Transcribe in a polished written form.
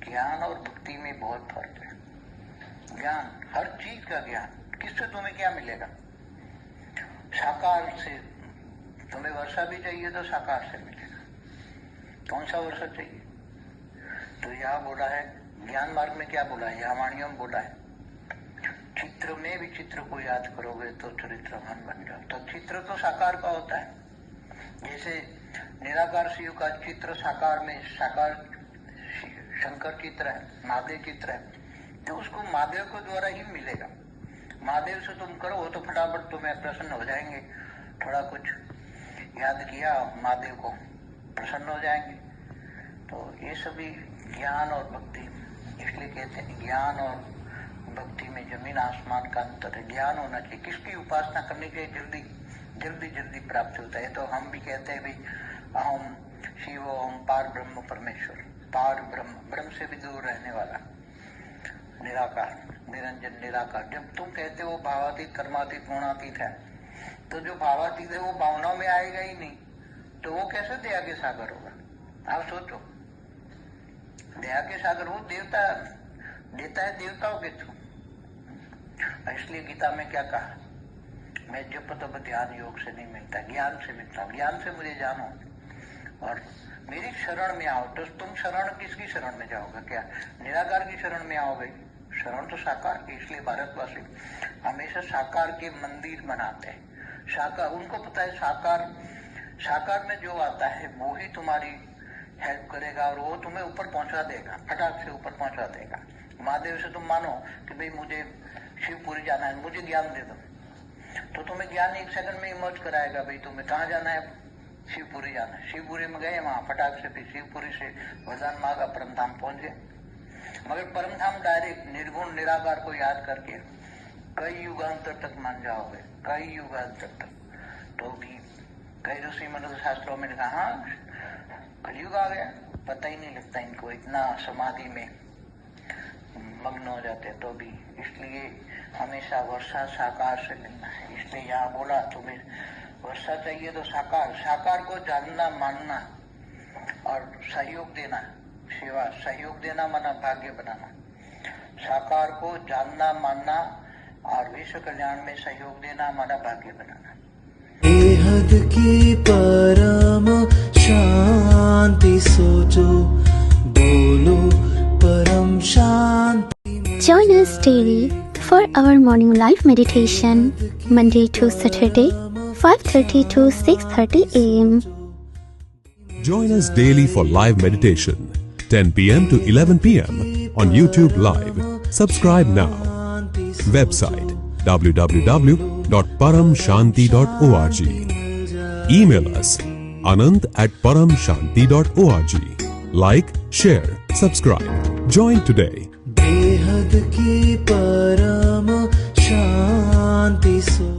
ज्ञान और भक्ति में बहुत फर्क है। ज्ञान, हर चीज का ज्ञान, किससे तुम्हें क्या मिलेगा? साकार से। तुम्हें वर्षा भी चाहिए तो साकार से मिलेगा। कौन सा वर्षा चाहिए? तो यहाँ बोला है, ज्ञान मार्ग में क्या बोला है, यहाँ वाणियों में बोला है, चित्र में भी चित्र को याद करोगे तो चरित्रवान बन जाओ। तो चित्र तो साकार का होता है। जैसे निराकार शिव का चित्र साकार में, साकार शंकर चित्र है, महादेव चित्र है, तो उसको महादेव के द्वारा ही मिलेगा। महादेव से तुम करो तो फटाफट तुम्हें प्रसन्न हो जाएंगे। थोड़ा कुछ याद किया महादेव को, प्रसन्न हो जाएंगे। तो ये सभी ज्ञान और भक्ति, इसलिए कहते हैं ज्ञान और भक्ति में जमीन आसमान का अंतर है। ज्ञान होना चाहिए, किसकी उपासना करनी चाहिए, जल्दी जल्दी जल्दी प्राप्त होता है। तो हम भी कहते हैं भाई अहम शिव ओम पार ब्रह्म परमेश्वर, पार ब्रह्म, ब्रह्म से भी दूर रहने वाला, निराकार, निरंजन निराकार। जब तुम कहते हो भावातीत कर्मातीत गुणातीत है, तो जो भावातीत है वो भावनाओं में आएगा ही नहीं, तो वो कैसे दया के सागर होगा? आप सोचो, दया के सागर वो देवता देता है देवताओं के थ्रू। इसलिए गीता में क्या कहा, मैं जप तप ध्यान योग से नहीं मिलता, ज्ञान से मिलता हूँ। ज्ञान से मुझे जानो और मेरी शरण में आओ। तो तुम शरण किसकी शरण में जाओगे? क्या निराकार की शरण में आओगे? शरण तो साकार की। इसलिए भारतवासी हमेशा साकार के मंदिर बनाते हैं। साकार, उनको पता है साकार में जो आता है वो ही तुम्हारी हेल्प करेगा और वो तुम्हें ऊपर पहुंचा देगा, फटाक से ऊपर पहुंचा देगा। महादेव से तुम मानो कि भाई मुझे शिवपुरी जाना है, मुझे ज्ञान दे दो, तो तुम्हें ज्ञान 1 सेकंड में इमर्ज कराएगा। भाई तुम्हें कहाँ जाना है? शिवपुरी जाना है। शिवपुरी में गए, वहां फटाक से फिर शिवपुरी से वरदान मांगा, परम धाम पहुंच गए। मगर परम धाम डायरेक्ट निर्गुण निराकार को याद करके कई युगांतर तक मान जाओगे, कई युगांतर तक। तो भी कई ऋषि मुनि शास्त्रों में लिखा, हाँ कलयुग आ गया, पता ही नहीं लगता इनको, इतना समाधि में मग्न हो जाते। तो भी इसलिए हमेशा वर्षा साकार से लेना है। इसलिए यहाँ बोला तुम्हें वर्षा चाहिए तो साकार, साकार को जानना मानना और सहयोग देना, सेवा सहयोग देना माना भाग्य बनाना। साकार को जानना मानना और विश्व कल्याण में सहयोग देना माना भाग्य बनाना। बेहद की परम शांति सोचो, बोलो परम शांति। Join us daily for our morning live meditation, Monday to Saturday, 5:30 to 6:30 a.m. Join us daily for live meditation, 10 p.m. to 11 p.m. on YouTube Live. Subscribe now. Website www.paramshanti.org. Email us anant@paramshanti.org. Like, share, subscribe. Join today. बेहद की परम शांति सो